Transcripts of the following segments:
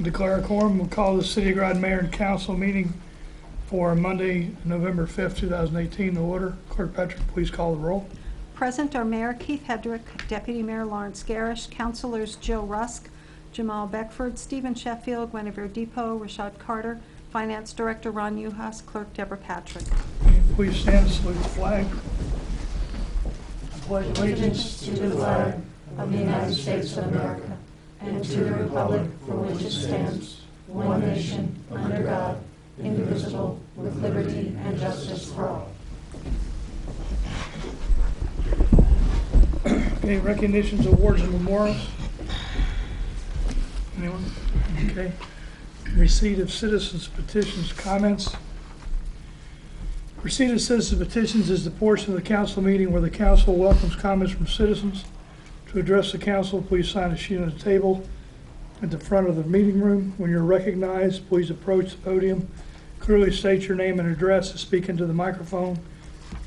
Declare a quorum. We'll call the City of Groton Mayor and Council meeting for Monday, November 5th, 2018 to order. Clerk Patrick, please call the roll. Present are Mayor Keith Hedrick, Deputy Mayor Lawrence Garish, Councilors Joe Rusk, Jamal Beckford, Stephen Sheffield, Guinevere Depot, Rashad Carter, Finance Director Ron Uhas, Clerk Deborah Patrick. Please stand, salute the flag. I pledge allegiance to the flag of the United States of America and to the republic for which it stands, one nation, under God, indivisible, with liberty and justice for all. Okay, recognitions, awards, and memorials. Anyone? Okay. Receipt of citizens' petitions, comments. Receipt of citizens' petitions is the portion of the council meeting where the council welcomes comments from citizens. To address the council, please sign a sheet on the table at the front of the meeting room. When you're recognized, please approach the podium. Clearly state your name and address and speak into the microphone.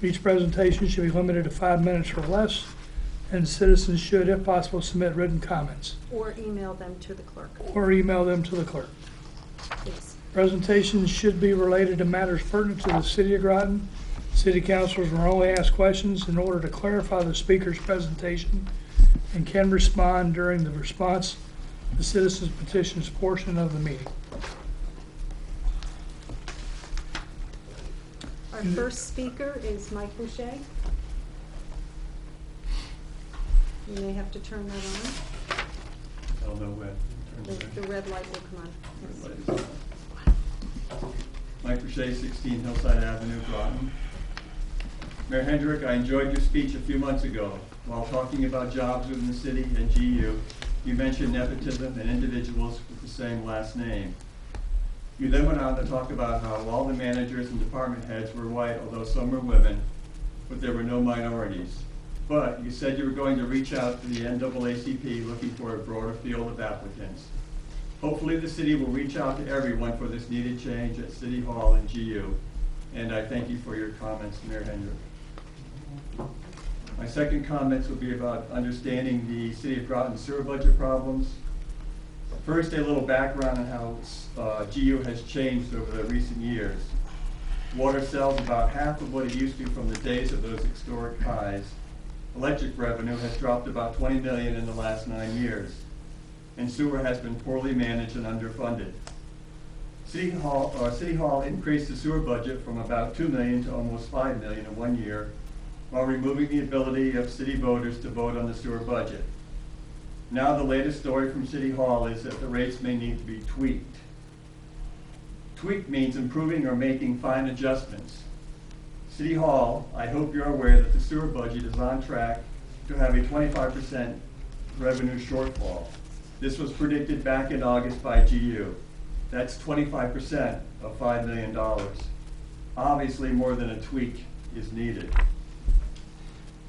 Each presentation should be limited to 5 minutes or less, and citizens should, if possible, submit written comments. Or email them to the clerk. Please. Presentations should be related to matters pertinent to the City of Groton. City councilors will only ask questions in order to clarify the speaker's presentation and can respond during the response to the citizens' petitions portion of the meeting. Our first speaker is Mike Boucher. You may have to turn that on. I don't know when. The red light will come on. Mike Boucher, 16 Hillside Avenue, Groton. Mayor Hendrick, I enjoyed your speech a few months ago. While talking about jobs within the city and GU, you mentioned nepotism and individuals with the same last name. You then went on to talk about how all the managers and department heads were white, although some were women, but there were no minorities. But you said you were going to reach out to the NAACP looking for a broader field of applicants. Hopefully the city will reach out to everyone for this needed change at City Hall and GU. And I thank you for your comments, Mayor Hendrick. My second comments will be about understanding the City of Groton sewer budget problems. First, a little background on how GU has changed over the recent years. Water sells about half of what it used to from the days of those historic highs. Electric revenue has dropped about $20 million in the last 9 years. And sewer has been poorly managed and underfunded. City Hall increased the sewer budget from about $2 million to almost $5 million in 1 year, while removing the ability of city voters to vote on the sewer budget. Now the latest story from City Hall is that the rates may need to be tweaked. Tweaked means improving or making fine adjustments. City Hall, I hope you're aware that the sewer budget is on track to have a 25% revenue shortfall. This was predicted back in August by GU. That's 25% of $5 million. Obviously, more than a tweak is needed.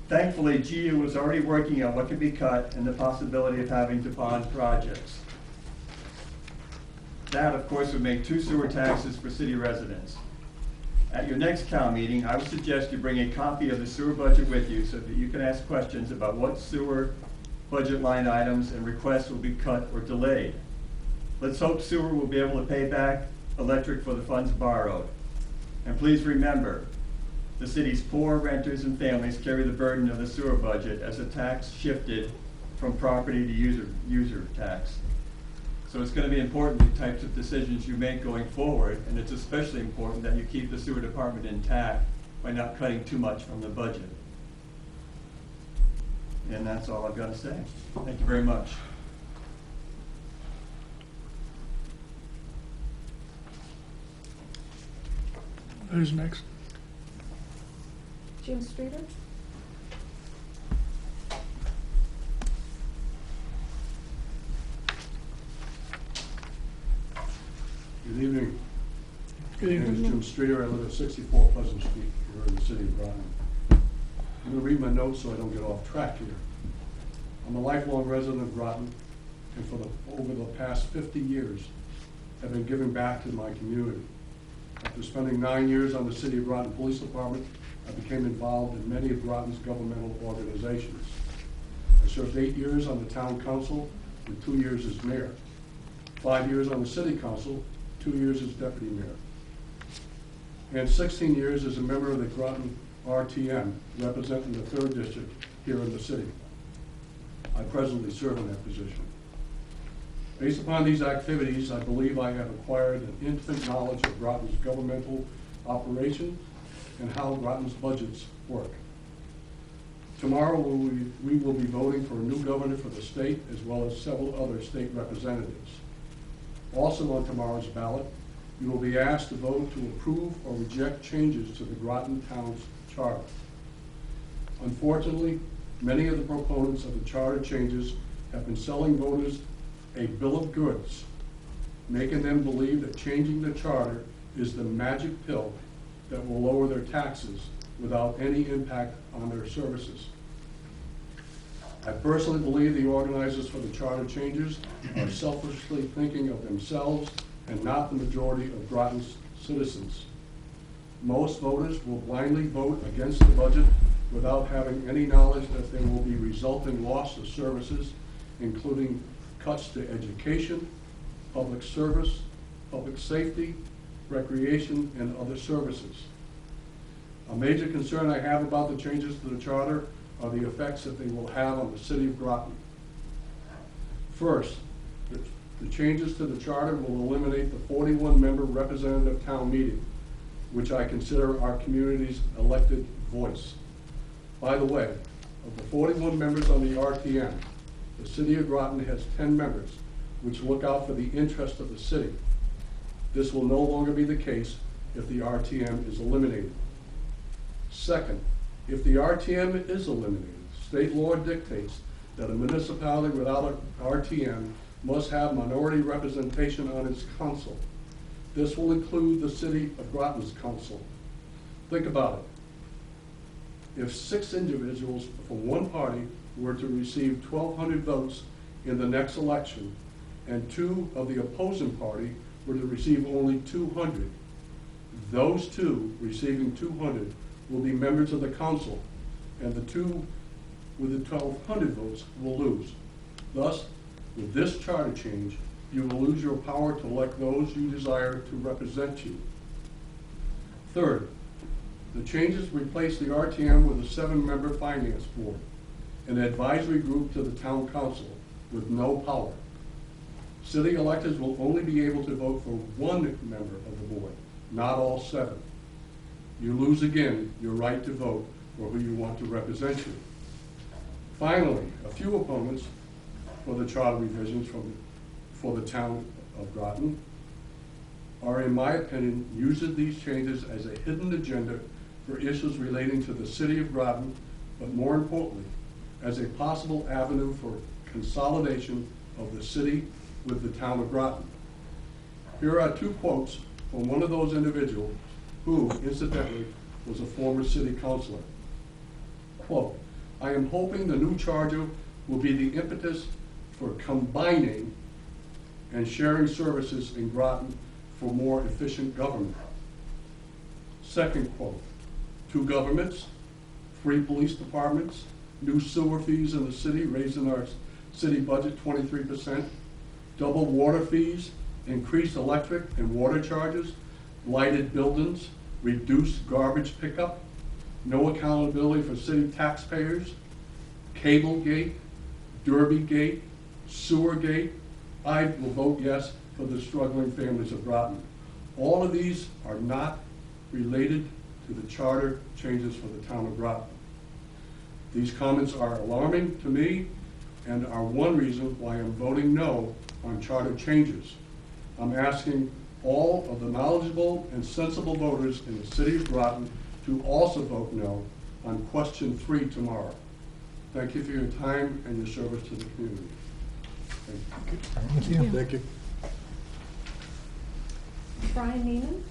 Thankfully, GU was already working on what could be cut and the possibility of having to bond projects. That, of course, would make 2 sewer taxes for city residents. At your next COW meeting, I would suggest you bring a copy of the sewer budget with you so that you can ask questions about what sewer budget line items and requests will be cut or delayed. Let's hope sewer will be able to pay back electric for the funds borrowed. And please remember, the city's poor renters and families carry the burden of the sewer budget as the tax shifted from property to user tax. So it's going to be important the types of decisions you make going forward, and it's especially important that you keep the sewer department intact by not cutting too much from the budget. And that's all I've got to say. Thank you very much. Who's next? Jim Streeter? Good evening. Good evening. My name is Jim Streeter. I live at 64 Pleasant Street here in the city of Groton. I'm going to read my notes so I don't get off track here. I'm a lifelong resident of Groton, and over the past 50 years, have been giving back to my community. After spending 9 years on the City of Groton Police Department, I became involved in many of Groton's governmental organizations. I served 8 years on the town council and 2 years as mayor. 5 years on the city council, 2 years as deputy mayor, and 16 years as a member of the Groton RTM, representing the 3rd District here in the city. I presently serve in that position. Based upon these activities, I believe I have acquired an intimate knowledge of Groton's governmental operations and how Groton's budgets work. Tomorrow, we will be voting for a new governor for the state, as well as several other state representatives. Also on tomorrow's ballot, you will be asked to vote to approve or reject changes to the Groton Town's charter. Unfortunately, many of the proponents of the charter changes have been selling voters a bill of goods, making them believe that changing the charter is the magic pill that will lower their taxes without any impact on their services. I personally believe the organizers for the charter changes are selfishly thinking of themselves and not the majority of Groton's citizens. Most voters will blindly vote against the budget without having any knowledge that there will be resulting loss of services, including cuts to education, public service, public safety, recreation, and other services. A major concern I have about the changes to the charter are the effects that they will have on the city of Groton. First, the changes to the charter will eliminate the 41-member representative town meeting, which I consider our community's elected voice. By the way, of the 41 members on the RTM, the city of Groton has 10 members, which look out for the interest of the city. This will no longer be the case if the RTM is eliminated. Second, if the RTM is eliminated, state law dictates that a municipality without an RTM must have minority representation on its council. This will include the city of Groton's council. Think about it. If 6 individuals from one party were to receive 1,200 votes in the next election, and 2 of the opposing party were to receive only 200, those 2 receiving 200 will be members of the council, and the 2 with the 1,200 votes will lose. Thus, with this charter change, you will lose your power to elect those you desire to represent you. Third, the changes replace the RTM with a 7-member finance board, an advisory group to the town council with no power. City electors will only be able to vote for 1 member of the board, not all 7. You lose again your right to vote for who you want to represent you. Finally, a few opponents for the charter revisions for the town of Groton are, in my opinion, using these changes as a hidden agenda for issues relating to the city of Groton, but more importantly, as a possible avenue for consolidation of the city with the town of Groton. Here are 2 quotes from one of those individuals who, incidentally, was a former city councilor. Quote, "I am hoping the new charter will be the impetus for combining and sharing services in Groton for more efficient government." Second quote, "2 governments, 3 police departments, new sewer fees in the city, raising our city budget 23%, double water fees, increased electric and water charges, lighted buildings, reduced garbage pickup, no accountability for city taxpayers, cable gate, Derby gate, sewer gate. I will vote yes for the struggling families of Groton." All of these are not related to the charter changes for the town of Groton. These comments are alarming to me and are one reason why I'm voting no on charter changes. I'm asking all of the knowledgeable and sensible voters in the city of Groton to also vote no on question 3 tomorrow. Thank you for your time and your service to the community. Thank you. Thank you. Brian Neiman?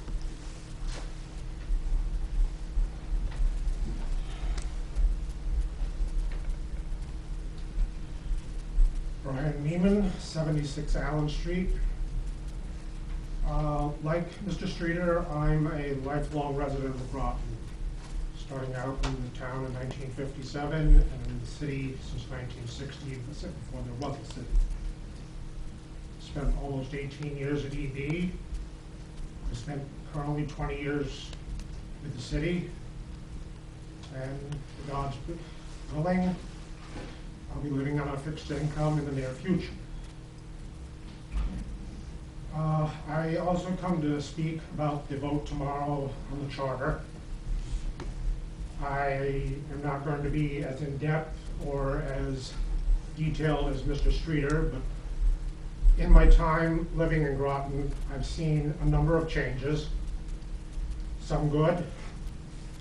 Brian Neiman, 76 Allen Street. Like Mr. Streeter, I'm a lifelong resident of Groton, starting out in the town in 1957 and in the city since 1960, before there was a city. spent almost 18 years at EB. I spent currently 20 years with the city. And with God's willing, I'll be living on a fixed income in the near future. I also come to speak about the vote tomorrow on the charter. I am not going to be as in-depth or as detailed as Mr. Streeter, but in my time living in Groton, I've seen a number of changes, some good,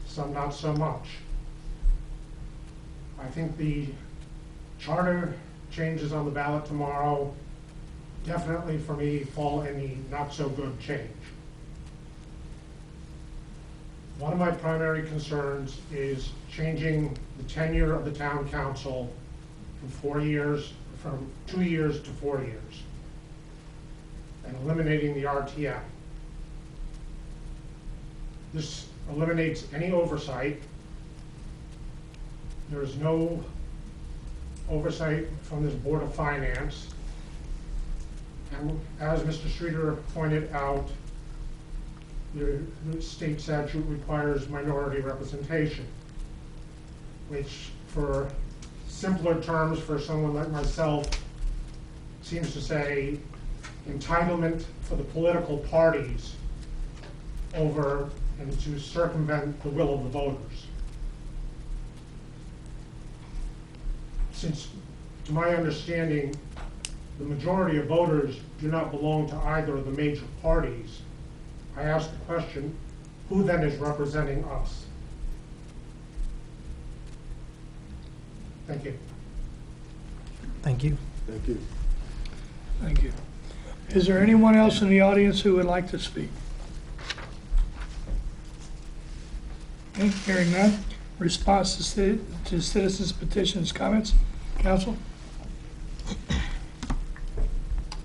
some not so much. I think the charter changes on the ballot tomorrow definitely for me fall in the not so good change. One of my primary concerns is changing the tenure of the town council from 2 years to 4 years, and eliminating the RTM. This eliminates any oversight. There is no oversight from this Board of Finance. And as Mr. Streeter pointed out, the state statute requires minority representation, which for simpler terms for someone like myself seems to say entitlement for the political parties over and to circumvent the will of the voters. Since, to my understanding, the majority of voters do not belong to either of the major parties, I ask the question, who then is representing us? Thank you. Thank you. Thank you. Thank you. Is there anyone else in the audience who would like to speak? Okay, hearing none. Response to citizens' petitions, comments? Council?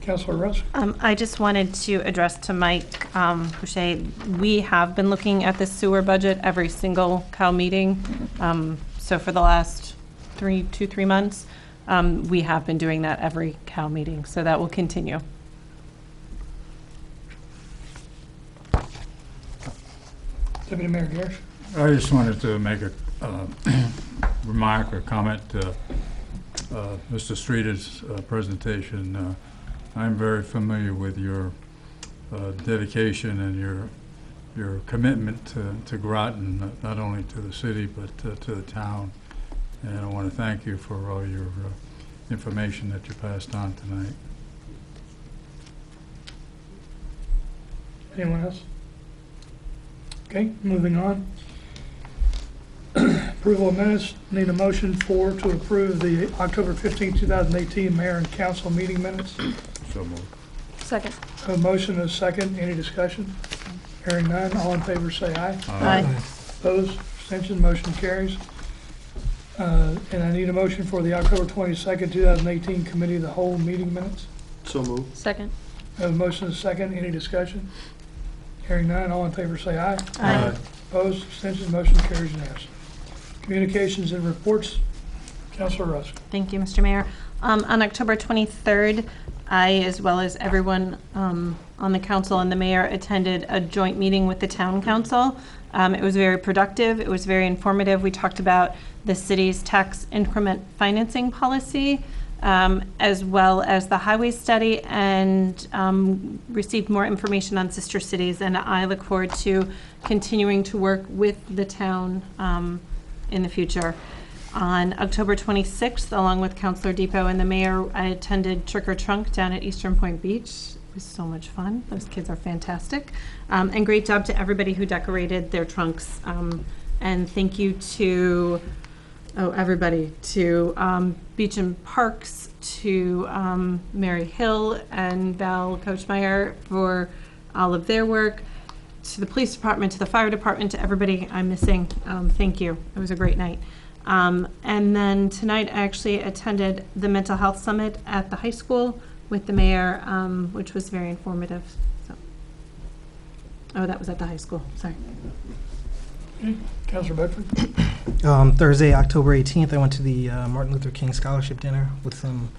Councilor Rusk? I just wanted to address to Mike Boucher, we have been looking at the sewer budget every single COW meeting. So for the last 3 months, we have been doing that every COW meeting. So that will continue. Deputy Mayor Garrett? I just wanted to make a remark or comment to Mr. Streeter's presentation. I'm very familiar with your dedication and your commitment to Groton, not only to the city but to the town. And I want to thank you for all your information that you passed on tonight. Anyone else? Okay, moving on. Approval of minutes. Need a motion to approve the October 15, 2018 Mayor and Council meeting minutes. So moved. Second. A motion and a second. Any discussion? Hearing none. All in favor say aye. Aye. Opposed? Abstention? Motion carries. And I need a motion for the October 22nd, 2018 Committee of the Whole meeting minutes. So moved. Second. I have a motion and a second. Any discussion? Hearing none. All in favor say aye. Aye. Opposed? Abstention? Motion carries unanimously. Communications and reports. Councilor Rusk. Thank you, Mr. Mayor. On October 23rd, I, as well as everyone on the council and the mayor, attended a joint meeting with the town council. It was very productive. It was very informative. We talked about the city's tax increment financing policy, as well as the highway study, and received more information on sister cities. And I look forward to continuing to work with the town in the future. On October 26th, along with Councilor Depot and the mayor, I attended Trick or Trunk down at Eastern Point Beach. It was so much fun. Those kids are fantastic. And great job to everybody who decorated their trunks. And thank you to, everybody, to Beach and Parks, to Mary Hill and Val Coachmeyer for all of their work, to the police department, to the fire department, to everybody I'm missing. Thank you. It was a great night. And then tonight I actually attended the Mental Health Summit at the high school with the mayor, which was very informative. So. Oh, that was at the high school. Sorry. Okay. Councilor Bedford. Thursday, October 18th, I went to the Martin Luther King Scholarship Dinner with some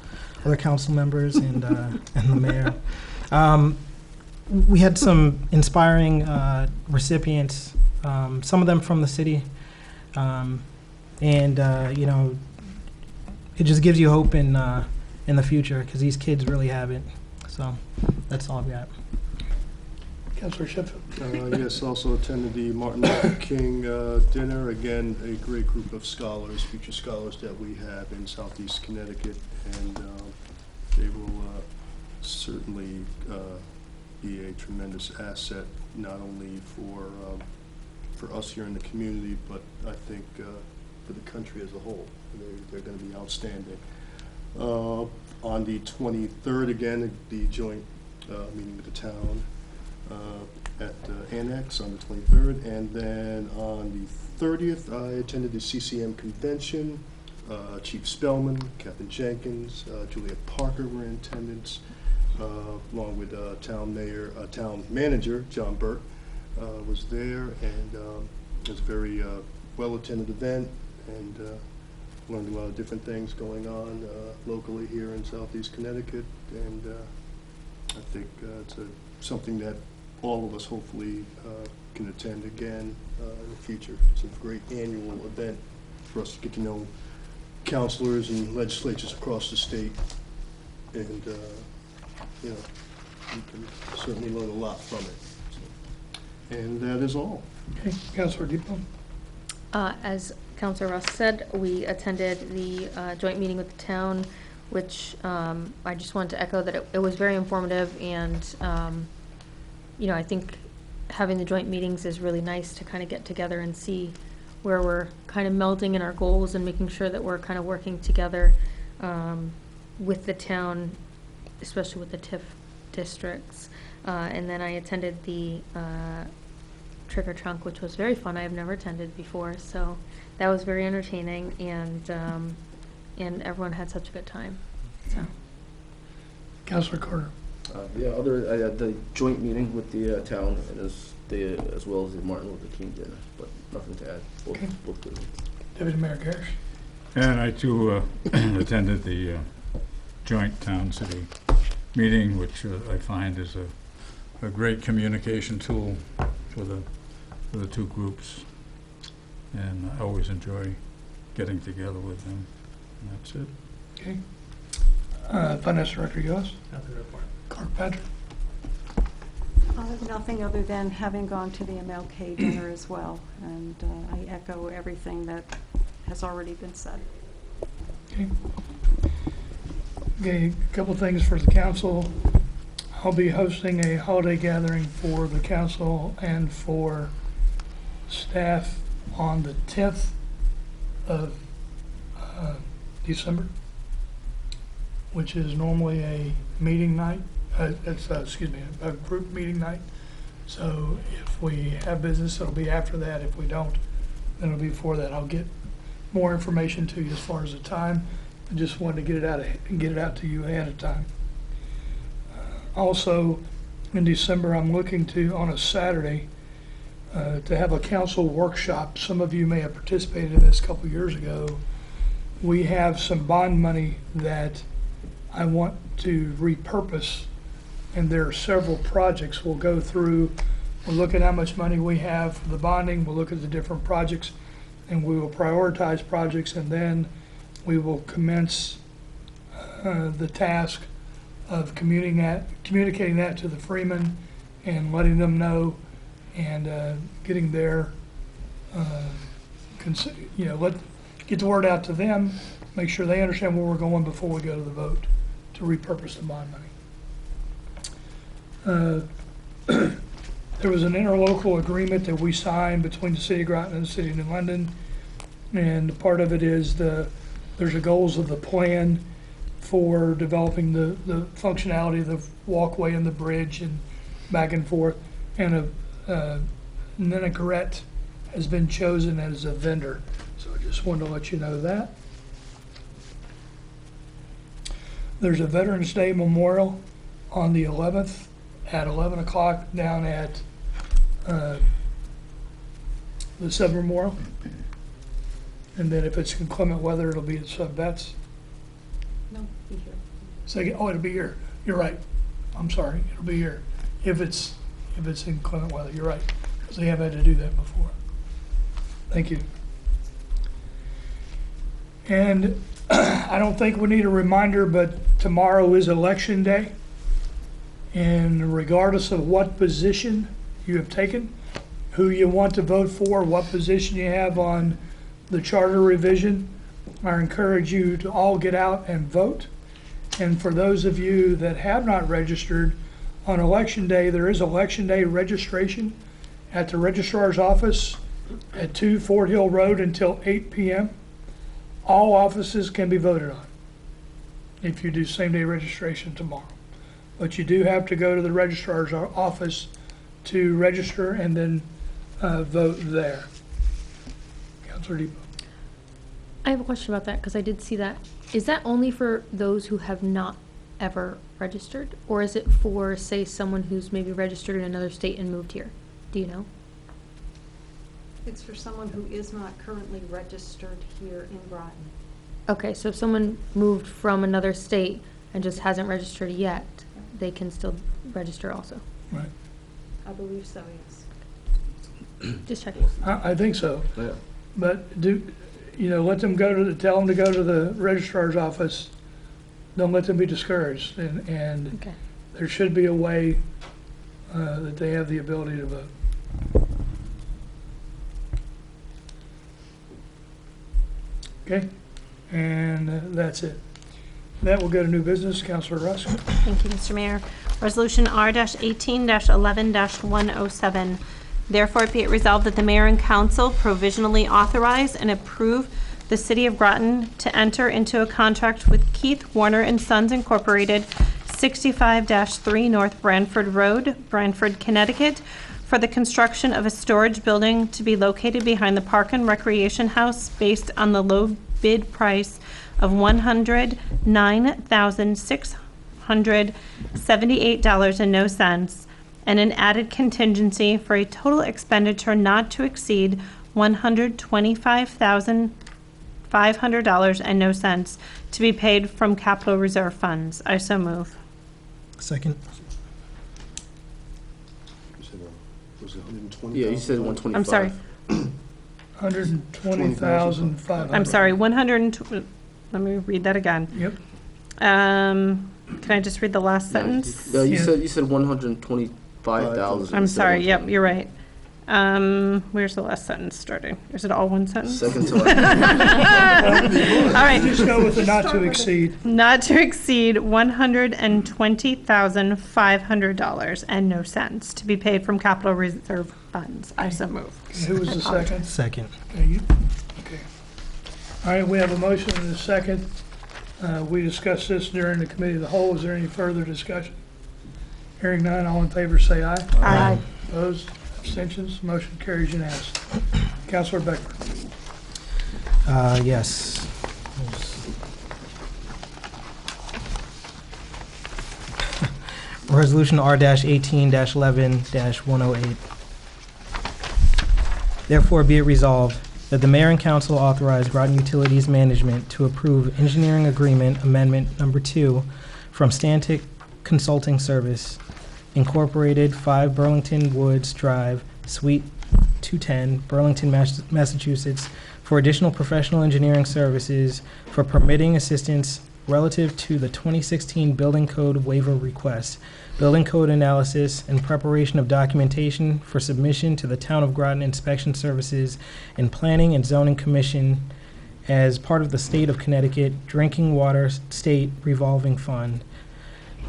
other council members and the mayor. We had some inspiring recipients, some of them from the city. You know, it just gives you hope in the future because these kids really have it. So that's all I've got. Councilor Sheffield. Yes, also attended the Martin Luther King dinner. Again, a great group of scholars, future scholars that we have in Southeast Connecticut, and they will certainly be a tremendous asset, not only for us here in the community, but I think for the country as a whole. They're going to be outstanding. On the 23rd, again, the joint meeting with the town at Annex on the 23rd, and then on the 30th, I attended the CCM convention. Chief Spellman, Captain Jenkins, Juliet Parker were in attendance, along with town manager John Burt was there, and it was a very well-attended event, and learned a lot of different things going on locally here in Southeast Connecticut, and I think it's something that all of us hopefully can attend again in the future. It's a great annual event for us to get to know councilors and legislatures across the state, and you know, you can certainly learn a lot from it. So, and that is all. Okay, Councilor Depot. As Councilor Russ said, we attended the joint meeting with the town, which I just wanted to echo that it was very informative, and you know, I think having the joint meetings is really nice to kind of get together and see where we're kind of melding in our goals and making sure that we're kind of working together with the town, especially with the TIF districts. And then I attended the Trick or Trunk, which was very fun. I have never attended before, so that was very entertaining, and everyone had such a good time. So. Councilor Carter. I had the joint meeting with the town, and as well as the Martin Luther King dinner, but nothing to add. Both good ones. Deputy Mayor Garrish. And I too attended the joint town-city meeting, which I find is a great communication tool for the two groups, and I always enjoy getting together with them. And that's it. Okay. Finance Director Yost. Nothing to report. Clerk Patrick. Nothing other than having gone to the MLK dinner as well, and I echo everything that has already been said. Okay. Okay, a couple things for the council. I'll be hosting a holiday gathering for the council and for staff on the 10th of December, which is normally a meeting night. It's a group meeting night. So if we have business, it'll be after that. If we don't, then it'll be before that. I'll get more information to you as far as the time. I just wanted to get it out to you ahead of time. Also, in December, I'm looking to, on a Saturday, to have a council workshop. Some of you may have participated in this a couple years ago. We have some bond money that I want to repurpose, and there are several projects we'll go through. We'll look at how much money we have for the bonding, we'll look at the different projects, and we will prioritize projects, and then we will commence the task of communicating that to the freemen and letting them know, and getting their, get the word out to them, make sure they understand where we're going before we go to the vote to repurpose the bond money. There was an interlocal agreement that we signed between the City of Groton and the City of New London, and part of it is there's the goals of the plan for developing the functionality of the walkway and the bridge and back and forth, and Nennecaret has been chosen as a vendor. So I just wanted to let you know that. There's a Veterans Day Memorial on the 11th at 11 o'clock down at the Sub Memorial. And then if it's inclement weather, it'll be at Sub Vets. No, be here. Say, oh, it'll be here. You're right. I'm sorry, it'll be here. If it's inclement weather, you're right, because they have had to do that before. Thank you. And I don't think we need a reminder, but tomorrow is Election Day. And regardless of what position you have taken, who you want to vote for, what position you have on the charter revision, I encourage you to all get out and vote. And for those of you that have not registered, on Election Day, there is Election Day registration at the registrar's office at 2 Fort Hill Road until 8 p.m. All offices can be voted on if you do same-day registration tomorrow. But you do have to go to the registrar's office to register and then vote there. Councilor Depot. I have a question about that, because I did see that. Is that only for those who have not ever registered? Or is it for, say, someone who's maybe registered in another state and moved here? Do you know? It's for someone who is not currently registered here in Groton. Okay, so if someone moved from another state and just hasn't registered yet, they can still register also? Right. I believe so, yes. Just checking. I think so. Yeah. But let them tell them to go to the registrar's office. Don't let them be discouraged. And Okay. there should be a way that they have the ability to vote. Okay, and that's it. That will go to new business. Councilor Rusk. Thank you, Mr. Mayor. Resolution R-18-11-107. Therefore, be it resolved that the mayor and council provisionally authorize and approve the City of Groton to enter into a contract with Keith Warner and Sons Incorporated, 65-3 North Branford Road, Branford, Connecticut, for the construction of a storage building to be located behind the Park and Recreation House based on the low bid price of $109,678.00, and an added contingency for a total expenditure not to exceed $125,500.00 to be paid from capital reserve funds. I so move. Second. Was it 120? Yeah, you said 125. I'm sorry. 120,500. I'm sorry, 120, let me read that again. Yep. Can I just read the last sentence? Yeah, you Yeah. said 125,000. I'm sorry, yep, you're right. Where's the last sentence starting? Is it all one sentence? Second to last. All right. Just go with the not to exceed. Not to exceed $120,500.00 to be paid from capital reserve funds. I so move. Who was the second? Second. Okay. All right, we have a motion and a second. We discussed this during the committee of the whole. Is there any further discussion? Hearing none, all in favor say aye. Aye. Opposed? Abstentions? Motion carries unanimously. Councilor Beckford. Yes. Resolution R-18-11-108. Therefore, be it resolved that the mayor and council authorize Groton Utilities Management to approve engineering agreement amendment number 2 from STANTEC Consulting Service, Incorporated, 5 Burlington Woods Drive, Suite 210, Burlington, Massachusetts, for additional professional engineering services for permitting assistance relative to the 2016 Building Code waiver request, building code analysis, and preparation of documentation for submission to the Town of Groton Inspection Services and Planning and Zoning Commission as part of the State of Connecticut Drinking Water State Revolving Fund,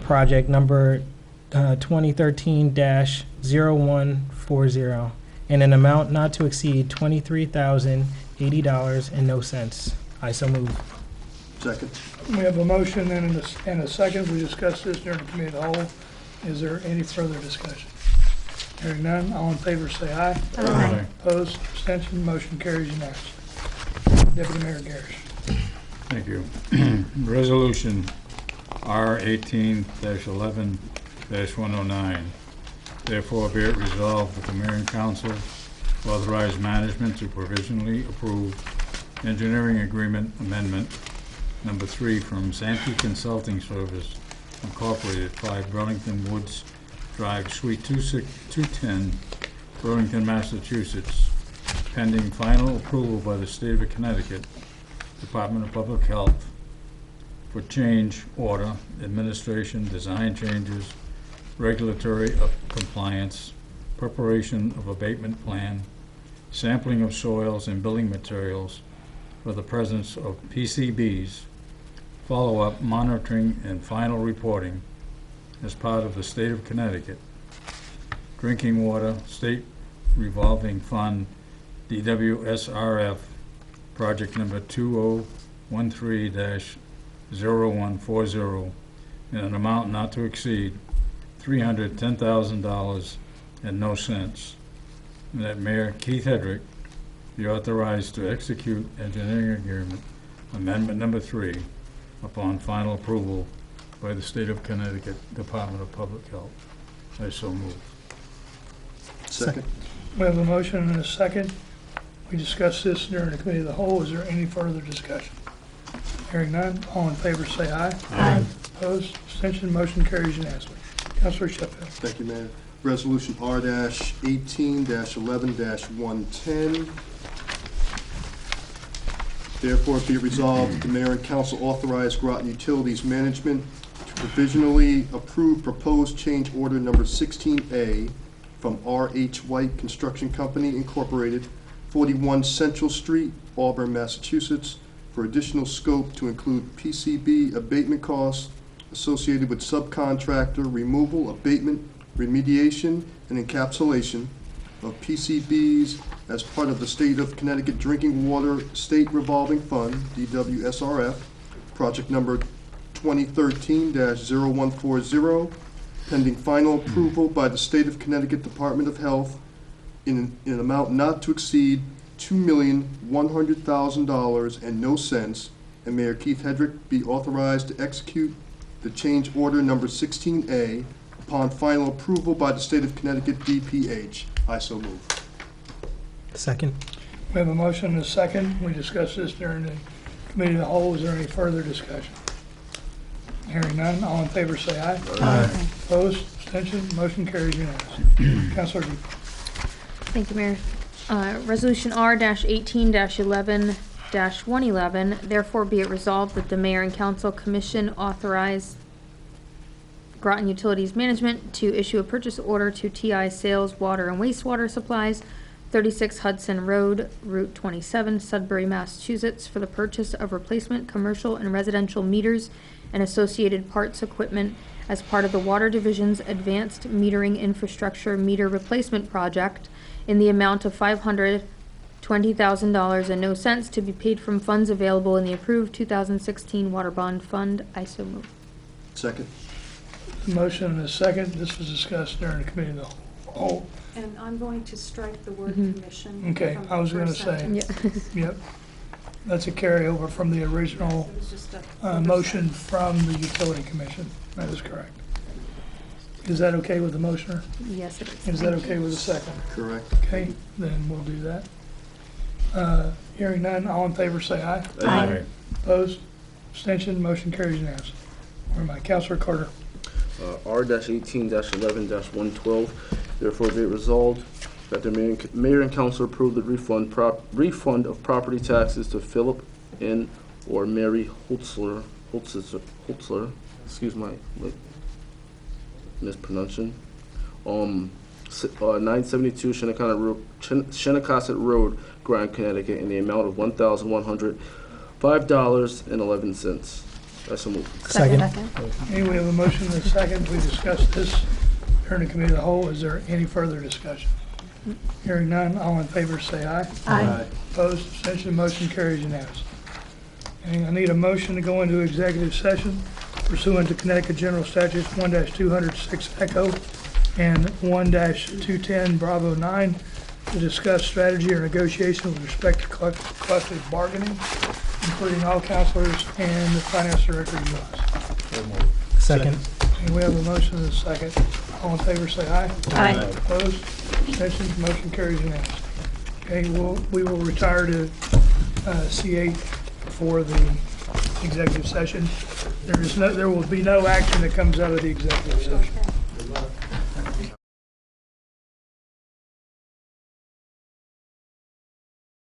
project number 2013-0140, in an amount not to exceed $23,080.00. I so move. Second. We have a motion and a second. We discussed this during the committee of the whole. Is there any further discussion? Hearing none, all in favor say aye. Aye. Opposed? Abstention? Motion carries unanimously. Deputy Mayor Garish. Thank you. Resolution R-18-11-109. Therefore, be it resolved that the mayor and council authorize management to provisionally approve engineering agreement amendment number 3 from Santee Consulting Service Incorporated, 5 Burlington Woods Drive, Suite 210, Burlington, Massachusetts, pending final approval by the State of Connecticut Department of Public Health for change order, administration, design changes, regulatory compliance, preparation of abatement plan, sampling of soils and building materials for the presence of PCBs, follow-up monitoring and final reporting as part of the State of Connecticut Drinking Water State Revolving Fund, DWSRF, project number 2013-0140, in an amount not to exceed $310,000 and no cents. And that Mayor Keith Hedrick be authorized to execute engineering agreement amendment number 3 upon final approval by the State of Connecticut Department of Public Health. I so move. Second. We have a motion and a second. We discussed this during the committee of the whole. Is there any further discussion? Hearing none, all in favor say aye. Aye. Opposed, abstention, motion carries unanimously. Councilor Sheffield. Thank you, Mayor. Resolution R-18-11-110. Therefore, be it resolved, the mayor and council authorize Groton Utilities Management to provisionally approve proposed change order number 16A from R.H. White Construction Company Incorporated, 41 Central Street, Auburn, Massachusetts, for additional scope to include PCB abatement costs associated with subcontractor removal, abatement, remediation, and encapsulation of PCBs as part of the State of Connecticut Drinking Water State Revolving Fund, DWSRF, project number 2013-0140, pending final approval by the State of Connecticut Department of Health in an amount not to exceed $2,100,000 and no cents, and Mayor Keith Hedrick be authorized to execute the change order number 16A upon final approval by the State of Connecticut DPH. I so move. Second. We have a motion and a second. We discussed this during the committee of the whole. Is there any further discussion? Hearing none, all in favor say aye. Aye. Opposed, abstention, motion carries unanimously. Councilor Deep. Thank you, Mayor. Resolution R-18-11-111, therefore be it resolved that the mayor and council commission authorize Groton Utilities Management to issue a purchase order to TI Sales Water and Wastewater Supplies, 36 Hudson Road, Route 27, Sudbury, Massachusetts, for the purchase of replacement commercial and residential meters and associated parts equipment as part of the Water Division's Advanced Metering Infrastructure Meter Replacement Project in the amount of $520,000 and no cents to be paid from funds available in the approved 2016 Water Bond Fund. I so move. Second. Motion and a second. This was discussed during the committee of the whole. And I'm going to strike the word Mhm. commission. Okay, from I was the gonna first say. sentence. Yeah. Yep. That's a carryover from the original It was just a motion from the utility commission. That is correct. Is that okay with the motioner? Yes, it is. Is that Thank okay you. with the second? Correct. Okay, then we'll do that. Hearing none, all in favor say aye. Aye. Opposed? Abstention? Motion carries unanimously. Where am I? Councilor Carter. R-18-11-112, therefore be it resolved that the mayor and council approve the refund of property taxes to Philip N. or Mary Holtzler, excuse my mispronunciation, 972 Shinnecock Road, Groton, Connecticut, in the amount of $1,105.11. I so move. Second. Okay, we have a motion and a second. We discussed this during the committee of the whole. Is there any further discussion? Hearing none, all in favor say aye. Aye. Opposed? Abstention? Motion carries unanimously. And I need a motion to go into executive session pursuant to Connecticut General Statutes 1-206 Echo and 1-210 Bravo 9 to discuss strategy or negotiation with respect to collective bargaining, including all counselors and the finance director of US. Second. And we have a motion and a second. All in favor say aye. Aye. Opposed? Abstentions? Motion carries unanimously. Okay, we will retire to C8 for the executive session. There will be no action that comes out of the executive session. Okay.